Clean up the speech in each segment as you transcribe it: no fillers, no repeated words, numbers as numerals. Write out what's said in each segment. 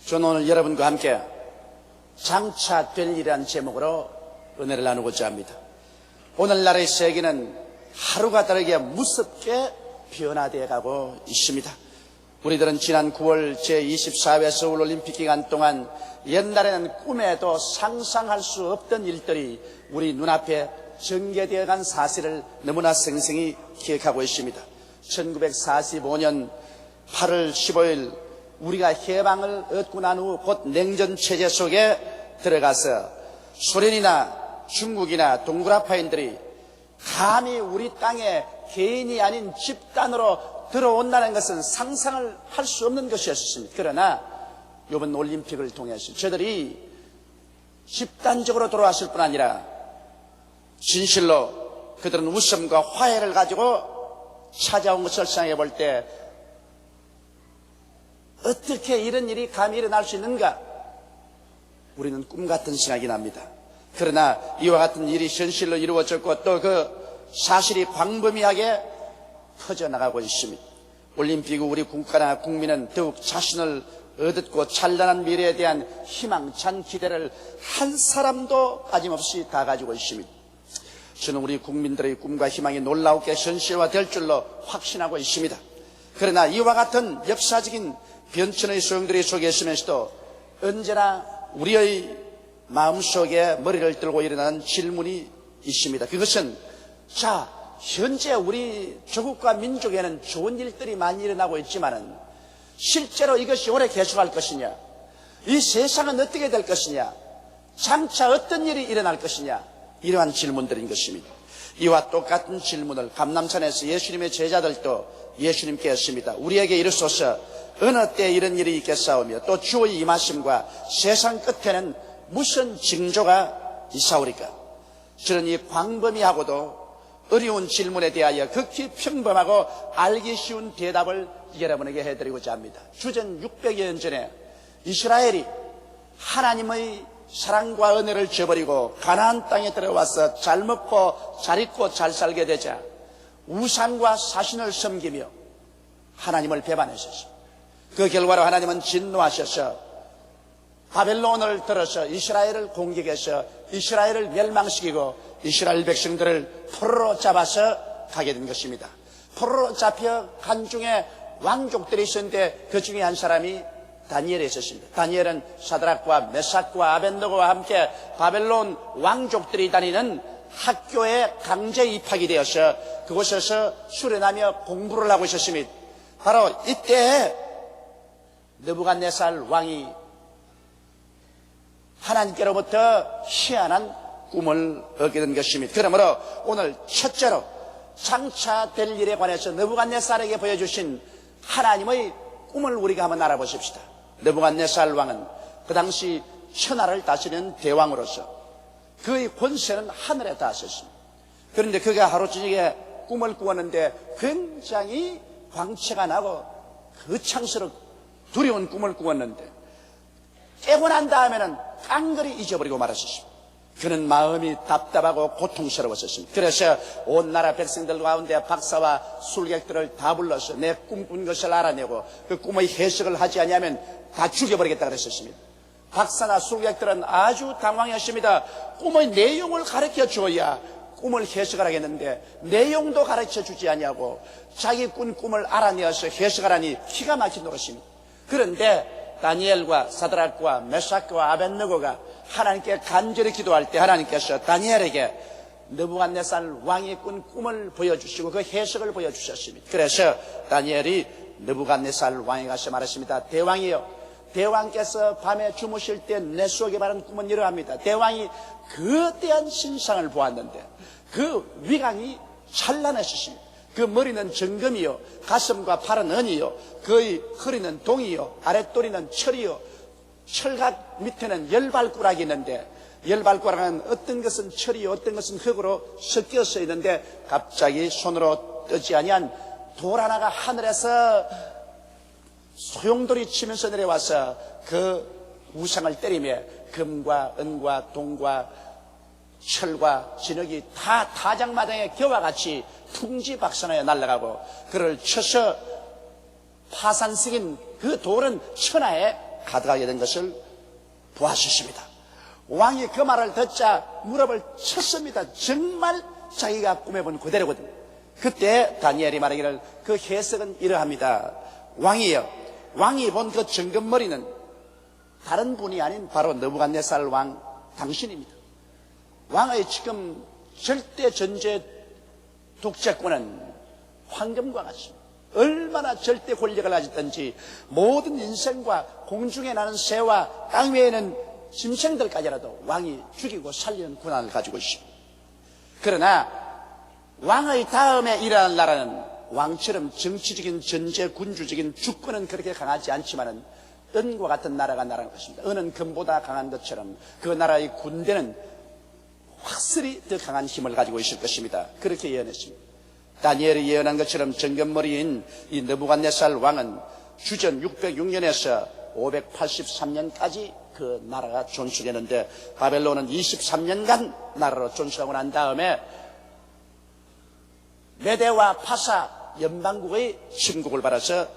저는 오늘 여러분과 함께 장차 될 일이라는 제목으로 은혜를 나누고자 합니다. 오늘날의 세계는 하루가 다르게 무섭게 변화되어 가고 있습니다. 우리들은 지난 9월 제24회 서울올림픽 기간 동안 옛날에는 꿈에도 상상할 수 없던 일들이 우리 눈앞에 전개되어 간 사실을 너무나 생생히 기억하고 있습니다. 1945년 8월 15일 우리가 해방을 얻고 난 후 곧 냉전체제 속에 들어가서 소련이나 중국이나 동구라파인들이 감히 우리 땅에 개인이 아닌 집단으로 들어온다는 것은 상상을 할 수 없는 것이었습니다. 그러나 이번 올림픽을 통해서 저들이 집단적으로 들어왔을 뿐 아니라 진실로 그들은 웃음과 화해를 가지고 찾아온 것을 생각해 볼 때 어떻게 이런 일이 감히 일어날 수 있는가? 우리는 꿈같은 생각이 납니다. 그러나 이와 같은 일이 현실로 이루어졌고 또 그 사실이 광범위하게 퍼져나가고 있습니다. 올림픽 후 우리 국가나 국민은 더욱 자신을 얻었고 찬란한 미래에 대한 희망찬 기대를 한 사람도 빠짐없이 다 가지고 있습니다. 저는 우리 국민들의 꿈과 희망이 놀라우게 현실화될 줄로 확신하고 있습니다. 그러나 이와 같은 역사적인 변천의 소용돌이 속에 있으면서도 언제나 우리의 마음속에 머리를 들고 일어나는 질문이 있습니다. 그것은 현재 우리 조국과 민족에는 좋은 일들이 많이 일어나고 있지만은 실제로 이것이 오래 계속할 것이냐, 이 세상은 어떻게 될 것이냐, 장차 어떤 일이 일어날 것이냐, 이러한 질문들인 것입니다. 이와 똑같은 질문을 감람산에서 예수님의 제자들도 예수님께 했습니다. 우리에게 이르소서 어느 때 이런 일이 있겠사오며 또 주의 임하심과 세상 끝에는 무슨 징조가 있사오리까? 저는 이 광범위하고도 어려운 질문에 대하여 극히 평범하고 알기 쉬운 대답을 여러분에게 해드리고자 합니다. 주전 600여 년 전에 이스라엘이 하나님의 사랑과 은혜를 저버리고 가나안 땅에 들어와서 잘 먹고 잘 입고 잘 살게 되자 우상과 사신을 섬기며 하나님을 배반하셨습니다. 그 결과로 하나님은 진노하셔서 바벨론을 들어서 이스라엘을 공격해서 이스라엘을 멸망시키고 이스라엘 백성들을 포로로 잡아서 가게 된 것입니다. 포로로 잡혀 간 중에 왕족들이 있었는데 그 중에 한 사람이 다니엘이 있었습니다. 다니엘은 사드락과 메삭과 아벳느고와 함께 바벨론 왕족들이 다니는 학교에 강제 입학이 되어서 그곳에서 수련하며 공부를 하고 있었습니다. 바로 이때 느부갓네살 왕이 하나님께로부터 희한한 꿈을 얻게 된 것입니다. 그러므로 오늘 첫째로 장차 될 일에 관해서 느부갓네살에게 보여주신 하나님의 꿈을 우리가 한번 알아보십시다. 느부갓네살 왕은 그 당시 천하를 다스리는 대왕으로서 그의 권세는 하늘에 닿았습니다. 그런데 그가 하루 저녁에 꿈을 꾸었는데 굉장히 광채가 나고 거창스럽고 두려운 꿈을 꾸었는데 깨고 난 다음에는 깡그리 잊어버리고 말았습니다. 그는 마음이 답답하고 고통스러웠습니다. 그래서 온 나라 백성들 가운데 박사와 술객들을 다 불러서 내 꿈꾼 것을 알아내고 그 꿈의 해석을 하지 않으면 다 죽여버리겠다 그랬었습니다. 박사나 술객들은 아주 당황했습니다. 꿈의 내용을 가르쳐 주어야 꿈을 해석을 하겠는데 내용도 가르쳐 주지 않냐고 자기 꾼 꿈을 알아내어서 해석하라니 기가 막힌 노릇입니다. 그런데 다니엘과 사드락과 메삭과 아벳느고가 하나님께 간절히 기도할 때 하나님께서 다니엘에게 느부갓네살 왕이 꾼 꿈을 보여주시고 그 해석을 보여주셨습니다. 그래서 다니엘이 느부갓네살 왕에 가서 말했습니다. 대왕이여, 대왕께서 밤에 주무실 때 내 속에 바른 꿈은 이러합니다. 대왕이 거대한 신상을 보았는데 그 위강이 찬란하셨습니다. 그 머리는 정금이요, 가슴과 팔은 은이요, 그의 허리는 동이요, 아랫도리는 철이요, 철각 밑에는 열발꾸락이 있는데 열발꾸락은 어떤 것은 철이요 어떤 것은 흙으로 섞여서 있는데 갑자기 손으로 뜨지 아니한 돌 하나가 하늘에서 소용돌이 치면서 내려와서 그 우상을 때리며 금과 은과 동과 철과 진흙이 다 타작마당의 겨와 같이 풍지박산하여 날아가고 그를 쳐서 파산시킨 그 돌은 천하에 가득하게 된 것을 보았습니다. 왕이 그 말을 듣자 무릎을 쳤습니다. 정말 자기가 꿈에본 그대로거든요. 그때 다니엘이 말하기를 그 해석은 이러합니다. 왕이여, 왕이 본 그 정금머리는 다른 분이 아닌 바로 느부갓네살 왕 당신입니다. 왕의 지금 절대 전제 독재권은 황금과 같습니다. 얼마나 절대 권력을 가졌든지 모든 인생과 공중에 나는 새와 땅 위에 있는 짐승들까지라도 왕이 죽이고 살리는 권한을 가지고 있습니다. 그러나 왕의 다음에 일어날 나라는 왕처럼 정치적인 전제 군주적인 주권은 그렇게 강하지 않지만은 은과 같은 나라가 나라는 것입니다. 은은 금보다 강한 것처럼 그 나라의 군대는 확실히 더 강한 힘을 가지고 있을 것입니다. 그렇게 예언했습니다. 다니엘이 예언한 것처럼 정금머리인 이 느부갓네살 왕은 주전 606년에서 583년까지 그 나라가 존속했는데 바벨론은 23년간 나라로 존속하고 난 다음에 메대와 파사 연방국의 침국을 받아서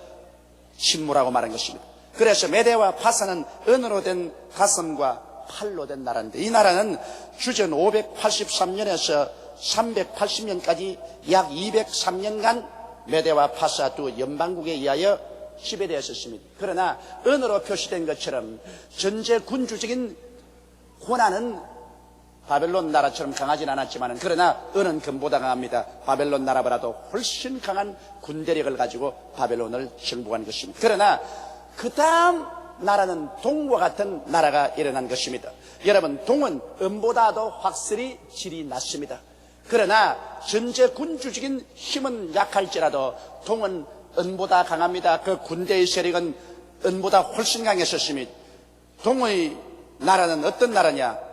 침몰하고 말한 것입니다. 그래서 메대와 파사는 은으로 된 가슴과 팔로 된 나라인데 이 나라는 주전 583년에서 380년까지 약 203년간 메대와 파사 두 연방국에 의하여 지배되었습니다. 그러나 은으로 표시된 것처럼 전제 군주적인 권한은 바벨론 나라처럼 강하진 않았지만 그러나 은은 금보다 강합니다. 바벨론 나라보다도 훨씬 강한 군대력을 가지고 바벨론을 정복한 것입니다. 그러나 그 다음 나라는 동과 같은 나라가 일어난 것입니다. 여러분, 동은 은보다도 확실히 질이 낮습니다. 그러나 전제 군주적인 힘은 약할지라도 동은 은보다 강합니다. 그 군대의 세력은 은보다 훨씬 강했었습니다. 동의 나라는 어떤 나라냐?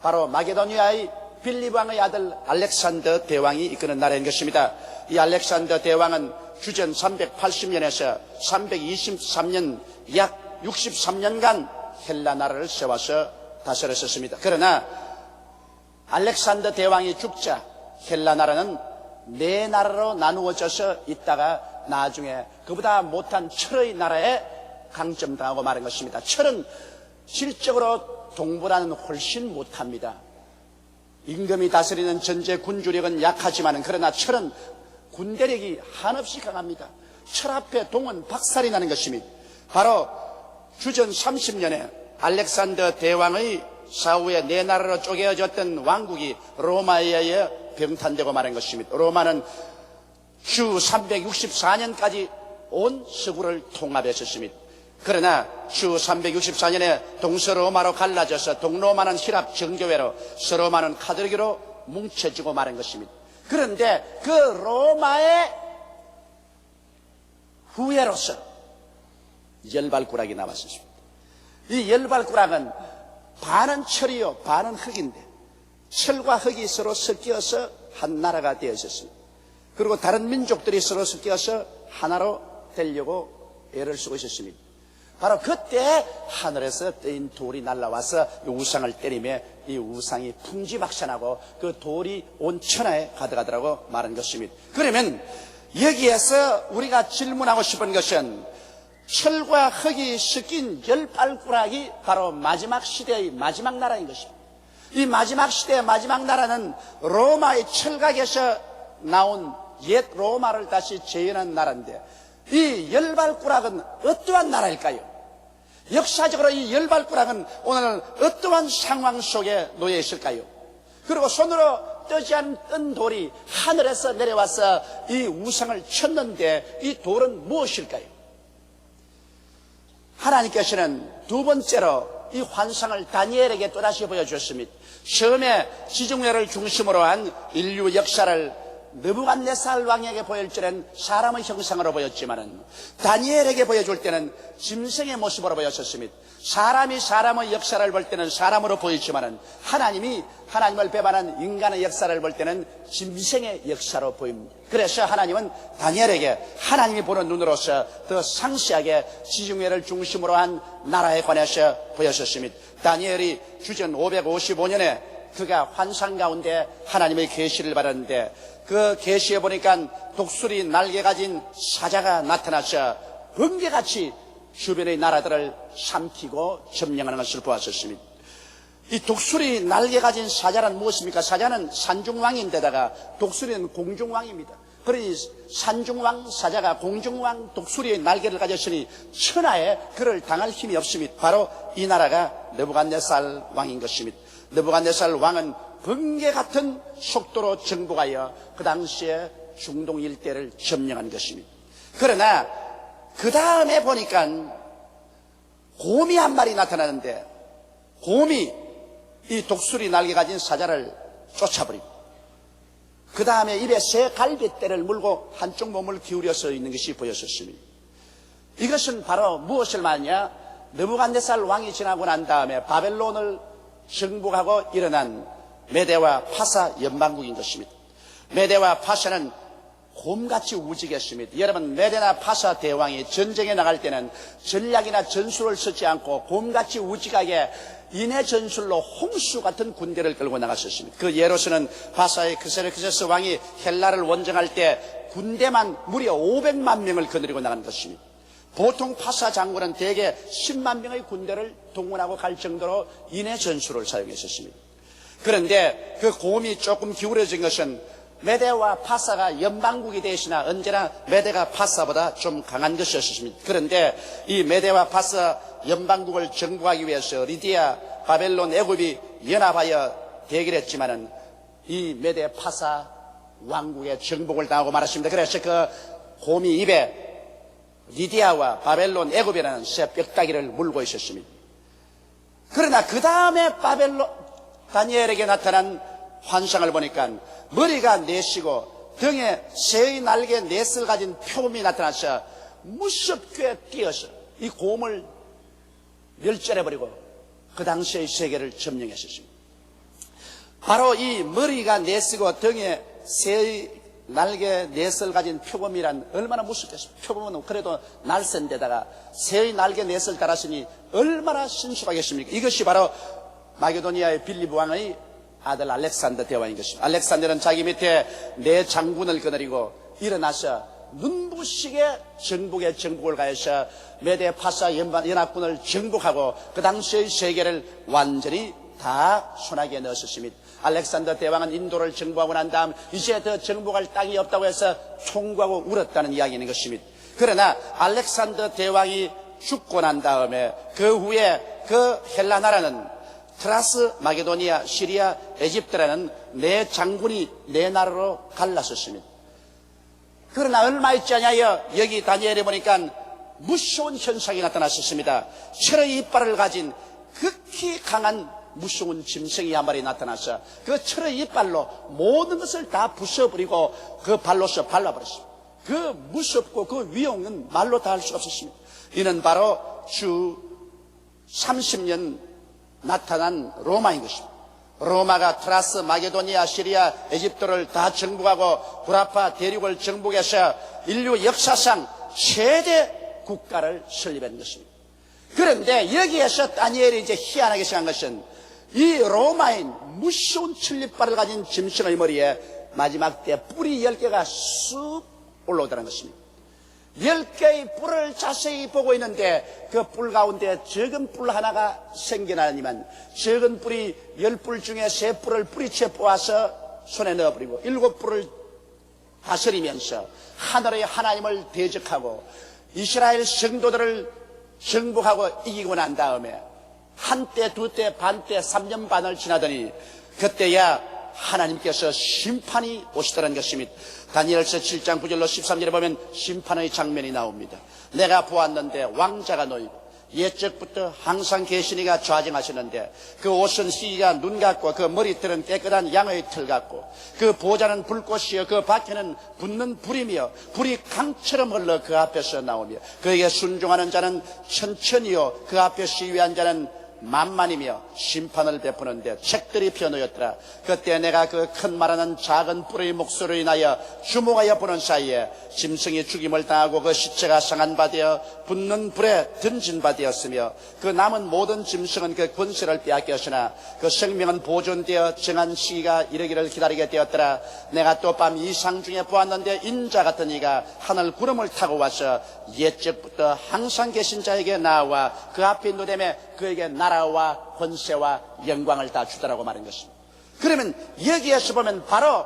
바로 마게도니아의 빌립 왕의 아들 알렉산더 대왕이 이끄는 나라인 것입니다. 이 알렉산더 대왕은 주전 380년에서 323년 약 63년간 헬라 나라를 세워서 다스렸었습니다. 그러나 알렉산더 대왕이 죽자 헬라 나라는 네 나라로 나누어져서 있다가 나중에 그보다 못한 철의 나라에 강점당하고 말한 것입니다. 철은 질적으로 동보다는 훨씬 못합니다. 임금이 다스리는 전제 군주력은 약하지만 그러나 철은 군대력이 한없이 강합니다. 철 앞에 동은 박살이 나는 것입니다. 바로 주전 30년에 알렉산더 대왕의 사후에 네 나라로 쪼개어졌던 왕국이 로마에 의해 병탄되고 말한 것입니다. 로마는 주 364년까지 온 서구를 통합했었습니다. 그러나 주 364년에 동서로마로 갈라져서 동로마는 히랍 정교회로 서로마는 카톨릭으로 뭉쳐지고 말한 것입니다. 그런데 그 로마의 후예로서 열발꾸락이 남았습니다. 이 열발꾸락은 반은 철이요 반은 흙인데 철과 흙이 서로 섞여서 한 나라가 되어 있었습니다. 그리고 다른 민족들이 서로 섞여서 하나로 되려고 애를 쓰고 있었습니다. 바로 그때 하늘에서 떠인 돌이 날아와서 이 우상을 때리며 이 우상이 풍지박산하고 그 돌이 온 천하에 가득하더라고 말한 것입니다. 그러면 여기에서 우리가 질문하고 싶은 것은 철과 흙이 섞인 열발꾸락이 바로 마지막 시대의 마지막 나라인 것입니다. 이 마지막 시대의 마지막 나라는 로마의 철각에서 나온 옛 로마를 다시 재현한 나라인데 이 열발꾸락은 어떠한 나라일까요? 역사적으로 이 열발꾸락은 오늘 어떠한 상황 속에 놓여 있을까요? 그리고 손으로 뜨지 않은 돌이 하늘에서 내려와서 이 우상을 쳤는데 이 돌은 무엇일까요? 하나님께서는 두 번째로 이 환상을 다니엘에게 또다시 보여주었습니다. 처음에 지중해를 중심으로 한 인류 역사를 느부갓네살 왕에게 보일 때는 사람의 형상으로 보였지만은 다니엘에게 보여줄 때는 짐승의 모습으로 보였었습니다. 사람이 사람의 역사를 볼 때는 사람으로 보이지만은 하나님이 하나님을 배반한 인간의 역사를 볼 때는 짐승의 역사로 보입니다. 그래서 하나님은 다니엘에게 하나님이 보는 눈으로서 더 상세하게 지중해를 중심으로 한 나라에 관해서 보였었습니다. 다니엘이 주전 555년에 그가 환상 가운데 하나님의 계시를 받았는데 그 계시에 보니까 독수리 날개 가진 사자가 나타나서 번개같이 주변의 나라들을 삼키고 점령하는 것을 보았었습니다. 이 독수리 날개 가진 사자란 무엇입니까? 사자는 산중왕인데다가 독수리는 공중왕입니다. 그러니 산중왕 사자가 공중왕 독수리의 날개를 가졌으니 천하에 그를 당할 힘이 없습니다. 바로 이 나라가 느부갓네살 왕인 것입니다. 느부갓네살 왕은 번개 같은 속도로 정복하여 그 당시에 중동 일대를 점령한 것입니다. 그러나 그 다음에 보니까 곰이 한 마리 나타나는데 곰이 이 독수리 날개 가진 사자를 쫓아버리고 그 다음에 입에 새 갈빗대를 물고 한쪽 몸을 기울여서 있는 것이 보였었습니다. 이것은 바로 무엇을 말하냐? 느부갓네살 왕이 지나고 난 다음에 바벨론을 정복하고 일어난 메대와 파사 연방국인 것입니다. 메대와 파사는 곰같이 우직했습니다. 여러분, 메대나 파사 대왕이 전쟁에 나갈 때는 전략이나 전술을 쓰지 않고 곰같이 우직하게 인해 전술로 홍수 같은 군대를 끌고 나갔었습니다. 그 예로서는 파사의 크세르크세스 왕이 헬라를 원정할 때 군대만 무려 500만 명을 거느리고 나간 것입니다. 보통 파사 장군은 대개 10만 명의 군대를 동원하고 갈 정도로 인해 전술을 사용했었습니다. 그런데 그 곰이 조금 기울어진 것은 메대와 파사가 연방국이 되시나 언제나 메대가 파사보다 좀 강한 것이었습니다. 그런데 이 메대와 파사 연방국을 정복하기 위해서 리디아, 바벨론, 애굽이 연합하여 대결했지만은 이 메대 파사 왕국의 정복을 당하고 말았습니다. 그래서 그 곰이 입에 리디아와 바벨론, 애굽이라는 새 뼈다귀를 물고 있었습니다. 그러나 그 다음에 다니엘에게 나타난 환상을 보니까 머리가 내시고 등에 새의 날개 넷을 가진 표범이 나타나서 무섭게 뛰어서 이 곰을 멸절해버리고 그 당시의 세계를 점령했었습니다. 바로 이 머리가 넷이고 등에 새의 날개 넷을 가진 표범이란 얼마나 무섭겠습니까? 표범은 그래도 날쌘데다가 새의 날개 넷을 달았으니 얼마나 신속하겠습니까? 이것이 바로 마게도니아의 빌립 왕의 아들 알렉산더 대왕인 것입니다. 알렉산더는 자기 밑에 네 장군을 거느리고 일어나서 눈부시게 정복을 가해서 메대 파사 연합군을 정복하고 그 당시의 세계를 완전히 다 손아귀에 넣었습니다. 알렉산더 대왕은 인도를 정복하고 난 다음 이제 더 정복할 땅이 없다고 해서 총구하고 울었다는 이야기인 것입니다. 그러나 알렉산더 대왕이 죽고 난 다음에 그 후에 그 헬라 나라는 트라스, 마게도니아, 시리아, 에집트라는 네 장군이 네 나라로 갈랐었습니다. 그러나 얼마 있지 않아요 여기 다니엘에 보니까 무서운 현상이 나타났었습니다. 철의 이빨을 가진 극히 강한 무서운 짐승이 한 마리 나타나서 그 철의 이빨로 모든 것을 다 부숴버리고 그 발로서 발라버렸습니다. 그 무섭고 그 위용은 말로 다 할 수가 없었습니다. 이는 바로 주 30년 나타난 로마인 것입니다. 로마가 트라스, 마게도니아, 시리아, 에집트를 다 정복하고 구라파 대륙을 정복해서 인류 역사상 최대 국가를 설립한 것입니다. 그런데 여기에서 다니엘이 이제 희한하게 생각한 것은 이 로마인 무서운 천리발을 가진 짐승의 머리에 마지막 때 뿔이 10개가 쑥 올라오더라는 것입니다. 10개의 뿔을 자세히 보고 있는데 그 뿔 가운데 적은 뿔 하나가 생겨나니만 적은 뿔이 10뿔 중에 3뿔을 뿌리채 뽑아서 손에 넣어버리고 7뿔을 다스리면서 하늘의 하나님을 대적하고 이스라엘 성도들을 정복하고 이기고 난 다음에 한때, 두때, 반때, 3년 반을 지나더니 그때야 하나님께서 심판이 오시더라는 것입니다. 다니엘서 7장 9절로 13절에 보면 심판의 장면이 나옵니다. 내가 보았는데 왕자가 놓이고 옛적부터 항상 계시니가 좌정하시는데 그 옷은 희가 눈 같고 그 머리털은 깨끗한 양의 털 같고 그 보좌는 불꽃이요 그 밖에는 붙는 불이며 불이 강처럼 흘러 그 앞에서 나오며 그에게 순종하는 자는 천천히요 그 앞에 시위한 자는 만만이며 심판을 베푸는데 책들이 펴놓였더라. 그때 내가 그 큰 말하는 작은 뿔의 목소리로 인하여 주목하여 보는 사이에 짐승이 죽임을 당하고 그 시체가 상한 바 되어 붙는 불에 던진 바 되었으며 그 남은 모든 짐승은 그 권세를 빼앗겼으나 그 생명은 보존되어 정한 시기가 이르기를 기다리게 되었더라. 내가 또 밤 이상 중에 보았는데 인자 같은 이가 하늘 구름을 타고 와서 옛적부터 항상 계신 자에게 나와 그 앞에 누뎀에 그에게 나라와 권세와 영광을 다 주더라고 말한 것입니다. 그러면 여기에서 보면 바로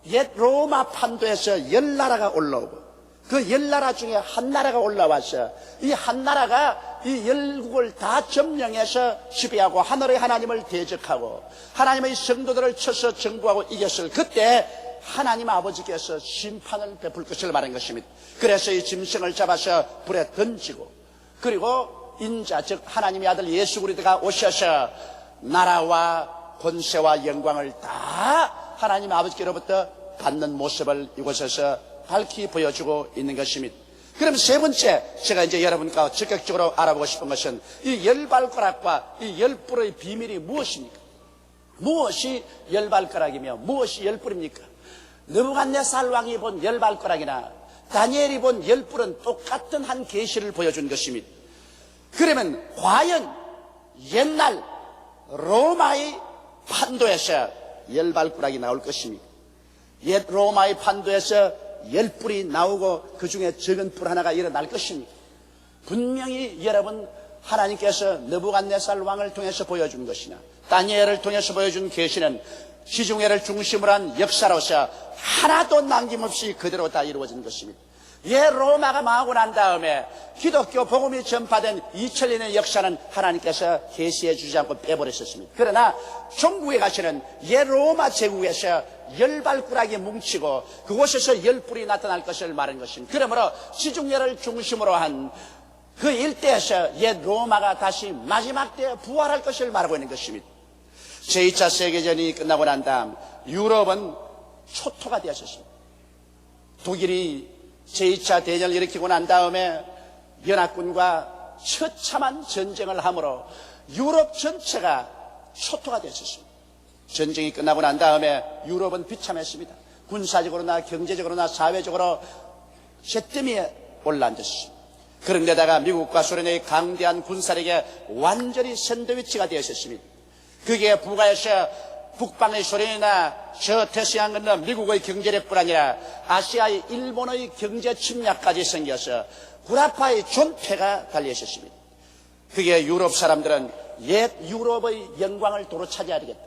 옛 로마 판도에서 10나라가 올라오고 그 10나라 중에 한 나라가 올라와서 이 한 나라가 이 열국을 다 점령해서 지배하고 하늘의 하나님을 대적하고 하나님의 성도들을 쳐서 정부하고 이겼을 그때 하나님 아버지께서 심판을 베풀 것을 말한 것입니다. 그래서 이 짐승을 잡아서 불에 던지고 그리고 인자 즉 하나님의 아들 예수 그리스도가 오셔서 나라와 권세와 영광을 다 하나님 아버지께로부터 받는 모습을 이곳에서 밝히 보여주고 있는 것입니다. 그럼 세 번째 제가 이제 여러분과 적극적으로 알아보고 싶은 것은 이 열발가락과 이 열뿔의 비밀이 무엇입니까? 무엇이 열발가락이며 무엇이 열뿔입니까? 느부갓네살 왕이 본 열발가락이나 다니엘이 본 열뿔은 똑같은 한 계시를 보여준 것입니다. 그러면 과연 옛날 로마의 판도에서 열발가락이 나올 것입니까? 옛 로마의 판도에서 열뿔이 나오고 그 중에 적은 뿔 하나가 일어날 것입니까? 분명히 여러분 하나님께서 느부갓네살 왕을 통해서 보여준 것이나 다니엘을 통해서 보여준 계시는 시중회를 중심으로 한 역사로서 하나도 남김없이 그대로 다 이루어진 것입니다. 옛 로마가 망하고 난 다음에 기독교 복음이 전파된 2000년의 역사는 하나님께서 계시해 주지 않고 빼버렸었습니다. 그러나 중국에 가시는 옛 로마 제국에서 열발가락이 뭉치고 그곳에서 열뿔이 나타날 것을 말한 것입니다. 그러므로 시중회를 중심으로 한 그 일대에서 옛 로마가 다시 마지막 때에 부활할 것을 말하고 있는 것입니다. 제2차 세계전이 끝나고 난 다음 유럽은 초토가 되었습니다. 독일이 제2차 대전을 일으키고 난 다음에 연합군과 처참한 전쟁을 함으로 유럽 전체가 초토가 되었습니다. 전쟁이 끝나고 난 다음에 유럽은 비참했습니다. 군사적으로나 경제적으로나 사회적으로 잿더미에 올라앉았습니다. 그런데다가 미국과 소련의 강대한 군사력에 완전히 샌드위치가 되었습니다. 그게 북아에서 북방의 소련이나 저 태평양 건너 미국의 경제력뿐 아니라 아시아의 일본의 경제 침략까지 생겨서 구라파의 존폐가 달려있었습니다. 그게 유럽 사람들은 옛 유럽의 영광을 도로 찾아야 되겠다.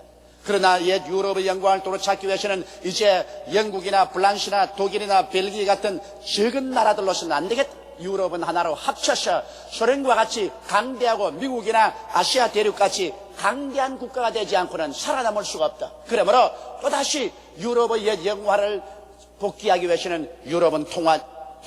그러나 옛 유럽의 영광을 도로 찾기 위해서는 이제 영국이나 프랑스나 독일이나 벨기에 같은 적은 나라들로서는 안 되겠다. 유럽은 하나로 합쳐서 소련과 같이 강대하고 미국이나 아시아 대륙같이 강대한 국가가 되지 않고는 살아남을 수가 없다. 그러므로 또다시 유럽의 옛 영화를 복귀하기 위해서는 유럽은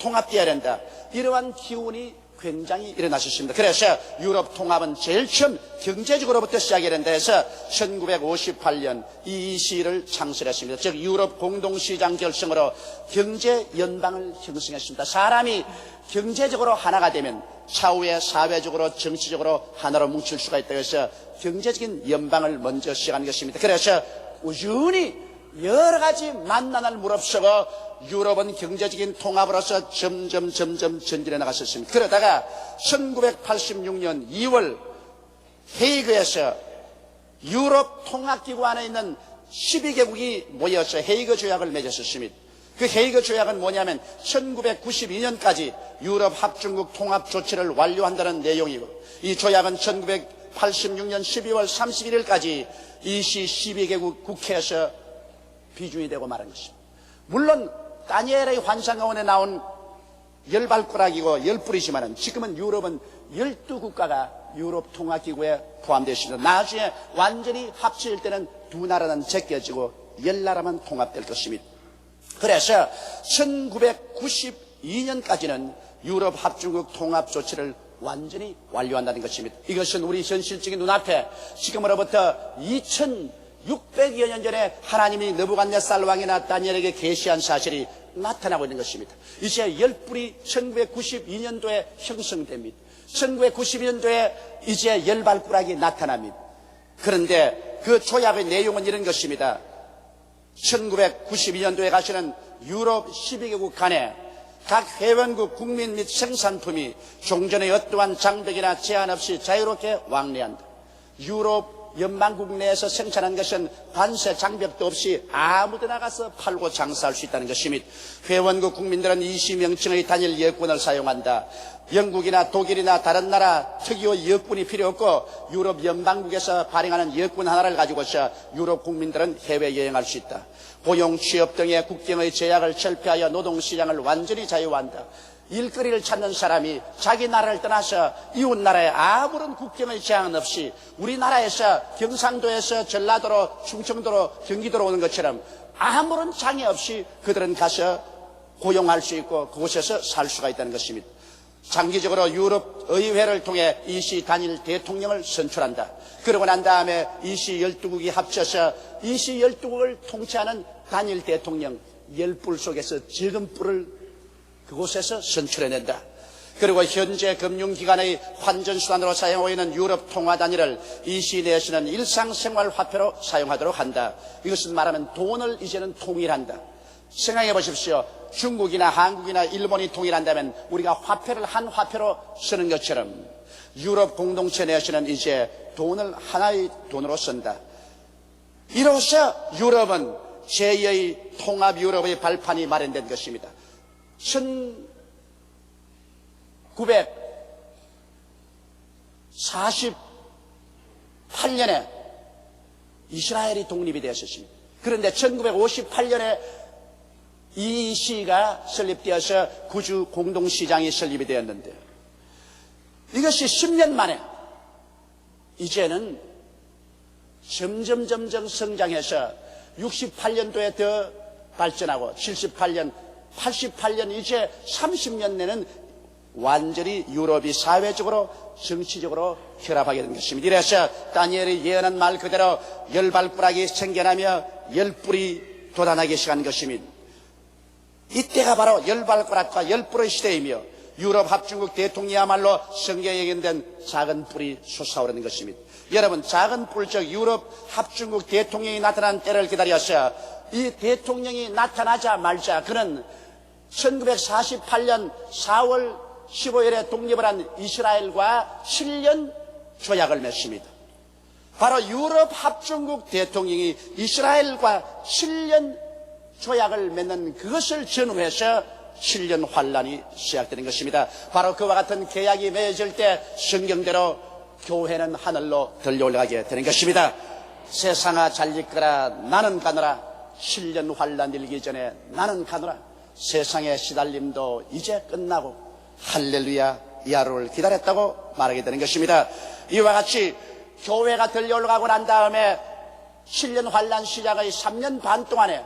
통합되어야 된다. 이러한 기운이 굉장히 일어났었습니다. 그래서 유럽 통합은 제일 처음 경제적으로부터 시작이 된다 해서 1958년 이 시를 창설했습니다. 즉 유럽 공동시장 결성으로 경제연방을 형성했습니다. 사람이 경제적으로 하나가 되면 차후에 사회적으로 정치적으로 하나로 뭉칠 수가 있다고 해서 경제적인 연방을 먼저 시작한 것입니다. 그래서 꾸준히 여러 가지 만난을 무릅쓰고 유럽은 경제적인 통합으로서 점점 전진해 나갔었습니다. 그러다가 1986년 2월 헤이그에서 유럽 통합기구 안에 있는 12개국이 모여서 헤이그 조약을 맺었습니다. 그 헤이그 조약은 뭐냐면 1992년까지 유럽 합중국 통합 조치를 완료한다는 내용이고 이 조약은 1986년 12월 31일까지 이시 12개국 국회에서 비준이 되고 말한 것입니다. 물론 다니엘의 환상 가운데 나온 열발가락이고 열뿔이지만 지금은 유럽은 12국가가 유럽 통합기구에 포함되어 있습니다. 나중에 완전히 합쳐질 때는 두 나라는 제껴지고 10나라만 통합될 것입니다. 그래서 1992년까지는 유럽 합중국 통합 조치를 완전히 완료한다는 것입니다. 이것은 우리 현실적인 눈앞에 지금으로부터 2600여 년 전에 하나님이 느부갓네살 왕이나 다니엘에게 계시한 사실이 나타나고 있는 것입니다. 이제 열뿔이 1992년도에 형성됩니다. 1992년도에 이제 열발꾸락이 나타납니다. 그런데 그 조약의 내용은 이런 것입니다. 1992년도에 가시는 유럽 12개국 간에 각 회원국 국민 및 생산품이 종전의 어떠한 장벽이나 제한 없이 자유롭게 왕래한다. 유럽 연방국 내에서 생산한 것은 관세 장벽도 없이 아무데나 가서 팔고 장사할 수 있다는 것입니다. 회원국 국민들은 이시명칭의 단일 여권을 사용한다. 영국이나 독일이나 다른 나라 특유의 여권이 필요 없고 유럽 연방국에서 발행하는 여권 하나를 가지고서 유럽 국민들은 해외여행할 수 있다. 고용, 취업 등의 국경의 제약을 철폐하여 노동시장을 완전히 자유화한다. 일거리를 찾는 사람이 자기 나라를 떠나서 이웃 나라에 아무런 국경의 제한 없이 우리나라에서 경상도에서 전라도로 충청도로 경기도로 오는 것처럼 아무런 장애 없이 그들은 가서 고용할 수 있고 그곳에서 살 수가 있다는 것입니다. 장기적으로 유럽 의회를 통해 이시 단일 대통령을 선출한다. 그러고 난 다음에 이시 12국이 합쳐서 이시 12국을 통치하는 단일 대통령 10뿔 속에서 적은 뿔을 그곳에서 선출해낸다. 그리고 현재 금융기관의 환전수단으로 사용하고 있는 유럽 통화단위를 이시 내에서는 일상생활 화폐로 사용하도록 한다. 이것은 말하면 돈을 이제는 통일한다. 생각해 보십시오. 중국이나 한국이나 일본이 통일한다면 우리가 화폐를 한 화폐로 쓰는 것처럼 유럽 공동체 내에서는 이제 돈을 하나의 돈으로 쓴다. 이로써 유럽은 제2의 통합 유럽의 발판이 마련된 것입니다. 1948년에 이스라엘이 독립이 되었습니다. 그런데 1958년에 이 시가 설립되어서 구주 공동시장이 설립이 되었는데 이것이 10년 만에 이제는 점점 성장해서 68년도에 더 발전하고 78년, 88년 이제 30년 내는 완전히 유럽이 사회적으로 정치적으로 결합하게 된 것입니다. 이래서 다니엘이 예언한 말 그대로 열발꾸락이 생겨나며 열뿔이 돋아나기 시작한 것입니다. 이때가 바로 열발가락과 열뿔의 시대이며 유럽 합중국 대통령이야말로 성경에 예견된 작은 뿔이 솟아오르는 것입니다. 여러분, 작은 뿔 즉 유럽 합중국 대통령이 나타난 때를 기다려서 이 대통령이 나타나자 말자 그는 1948년 4월 15일에 독립을 한 이스라엘과 7년 조약을 맺습니다. 바로 유럽 합중국 대통령이 이스라엘과 7년 조약을 맺는 그것을 전후해서 7년 환란이 시작되는 것입니다. 바로 그와 같은 계약이 맺어질 때 성경대로 교회는 하늘로 들려 올라가게 되는 것입니다. 세상아 잘 있거라 나는 가노라. 7년 환란 일기 전에 나는 가노라. 세상의 시달림도 이제 끝나고 할렐루야 이 하루를 기다렸다고 말하게 되는 것입니다. 이와 같이 교회가 들려 올라가고 난 다음에 7년 환란 시작의 3년 반 동안에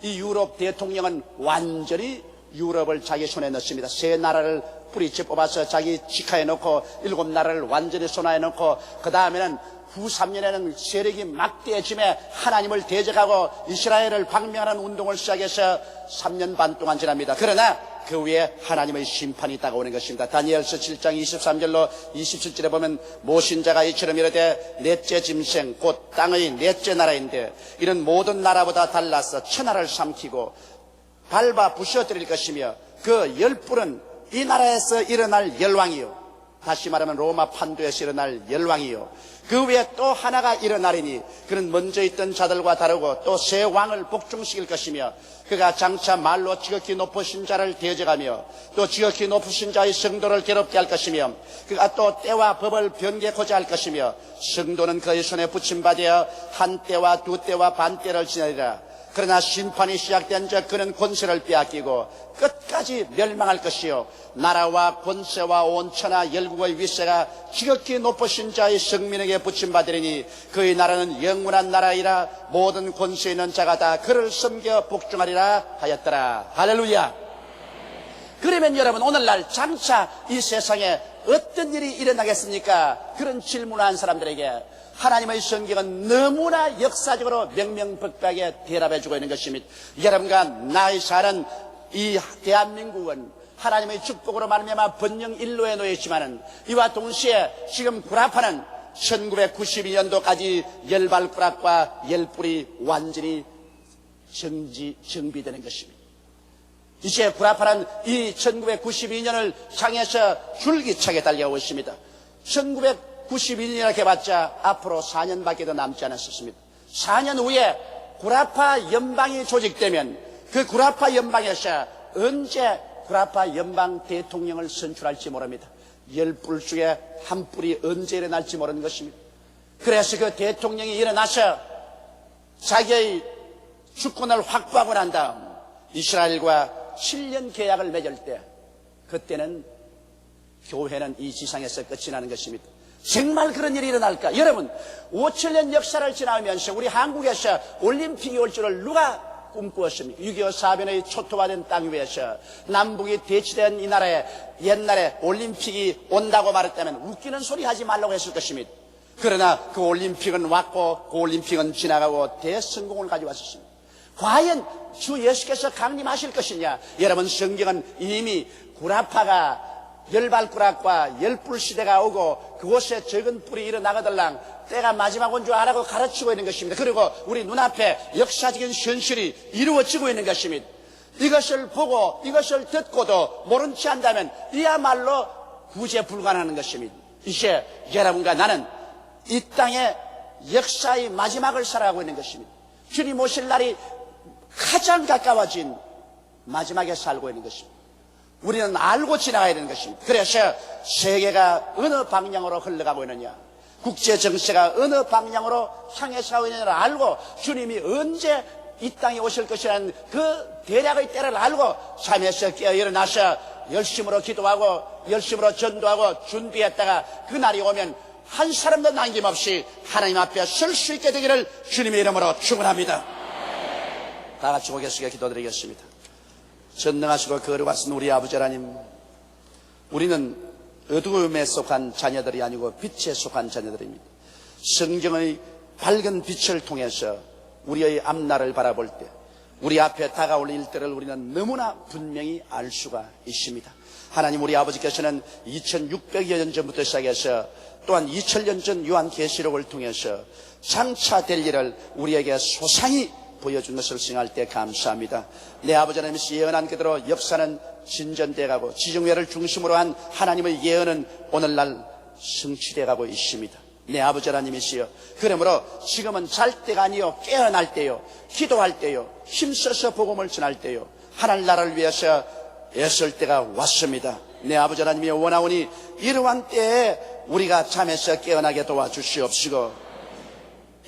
이 유럽 대통령은 완전히 유럽을 자기 손에 넣습니다. 세 나라를 뿌리째 뽑아서 자기 직하에 넣고 7나라를 완전히 손아에 넣고 그 다음에는 후 3년에는 세력이 막대해짐에 하나님을 대적하고 이스라엘을 방명하는 운동을 시작해서 3년 반 동안 지납니다. 그러나 그 위에 하나님의 심판이 다가오는 것입니다. 다니엘서 7장 23절로 27절에 보면 모신자가 이처럼 이르되 넷째 짐승 곧 땅의 넷째 나라인데 이는 모든 나라보다 달라서 천하를 삼키고 밟아 부셔뜨릴 것이며 그 열뿔은 이 나라에서 일어날 열왕이요 다시 말하면 로마 판도에서 일어날 열왕이요 그 위에 또 하나가 일어나리니 그는 먼저 있던 자들과 다르고 또 새 왕을 복종시킬 것이며 그가 장차 말로 지극히 높으신 자를 대적하며 또 지극히 높으신 자의 성도를 괴롭게 할 것이며 그가 또 때와 법을 변개코자 할 것이며 성도는 그의 손에 붙임받아 한 때와 두 때와 반 때를 지내리라. 그러나 심판이 시작된 적 그는 권세를 빼앗기고 끝까지 멸망할 것이요 나라와 권세와 온 천하 열국의 위세가 지극히 높으신 자의 성민에게 붙임받으리니 그의 나라는 영원한 나라이라 모든 권세 있는 자가 다 그를 섬겨 복종하리라 하였더라. 할렐루야. 그러면 여러분 오늘날 장차 이 세상에 어떤 일이 일어나겠습니까? 그런 질문을 한 사람들에게 하나님의 성경은 너무나 역사적으로 명명백백하게 대답해주고 있는 것입니다. 여러분과 나의 사는 이 대한민국은 하나님의 축복으로 말미암아 번영 일로에 놓여 있지만은 이와 동시에 지금 구라파는 1992년도까지 열발가락과 열뿔이 완전히 정비되는 것입니다. 이제 구라파는 이 1992년을 향해서 줄기차게 달려오고 있습니다. 1991년이라 해봤자 앞으로 4년밖에 더 남지 않았습니다. 4년 후에 구라파 연방이 조직되면 그 구라파 연방에서 언제 구라파 연방 대통령을 선출할지 모릅니다. 10뿔 중에 한 뿔이 언제 일어날지 모르는 것입니다. 그래서 그 대통령이 일어나서 자기의 주권을 확보하고 난 다음 이스라엘과 7년 계약을 맺을 때 그때는 교회는 이 지상에서 끝이 나는 것입니다. 정말 그런 일이 일어날까? 여러분 5,000년 역사를 지나면서 우리 한국에서 올림픽이 올 줄을 누가 꿈꾸었습니까? 6.25 사변의 초토화된 땅 위에서 남북이 대치된 이 나라에 옛날에 올림픽이 온다고 말했다면 웃기는 소리 하지 말라고 했을 것입니다. 그러나 그 올림픽은 왔고 그 올림픽은 지나가고 대성공을 가져왔습니다. 과연 주 예수께서 강림하실 것이냐? 여러분 성경은 이미 구라파가 열발가락과 열뿔 시대가 오고 그곳에 적은 뿔이 일어나거들랑 때가 마지막 온 줄 알고 가르치고 있는 것입니다. 그리고 우리 눈앞에 역사적인 현실이 이루어지고 있는 것입니다. 이것을 보고 이것을 듣고도 모른 체 한다면 이야말로 구제 불가능한 것입니다. 이제 여러분과 나는 이 땅의 역사의 마지막을 살아가고 있는 것입니다. 주님 오실 날이 가장 가까워진 마지막에 살고 있는 것입니다. 우리는 알고 지나가야 되는 것입니다. 그래서 세계가 어느 방향으로 흘러가고 있느냐, 국제 정세가 어느 방향으로 향해서 가고 있느냐를 알고 주님이 언제 이 땅에 오실 것이라는 그 대략의 때를 알고 잠에서 깨어 일어나서 열심으로 기도하고 열심으로 전도하고 준비했다가 그 날이 오면 한 사람도 남김없이 하나님 앞에 설 수 있게 되기를 주님의 이름으로 축원합니다. 다 같이 고개 숙여 기도드리겠습니다. 전능하시고 거룩하신 우리 아버지 하나님, 우리는 어두움에 속한 자녀들이 아니고 빛에 속한 자녀들입니다. 성경의 밝은 빛을 통해서 우리의 앞날을 바라볼 때 우리 앞에 다가올 일들을 우리는 너무나 분명히 알 수가 있습니다. 하나님, 우리 아버지께서는 2600여 년 전부터 시작해서 또한 2000년 전 요한계시록을 통해서 장차 될 일을 우리에게 소상히 보여준 것을 생각할 때 감사합니다. 내 아버지 하나님이 예언한 그대로 역사는 진전돼가고 지중해를 중심으로 한 하나님의 예언은 오늘날 성취돼가고 있습니다. 내 아버지 하나님이시여, 그러므로 지금은 잘 때가 아니요 깨어날 때요, 기도할 때요, 힘써서 복음을 전할 때요, 하나님 나라를 위해서 애쓸 때가 왔습니다. 내 아버지 하나님이 원하오니 이러한 때에 우리가 잠에서 깨어나게 도와주시옵시고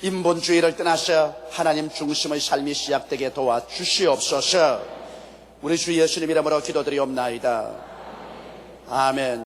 인본주의를 떠나서 하나님 중심의 삶이 시작되게 도와주시옵소서. 우리 주 예수님 이름으로 기도드리옵나이다. 아멘.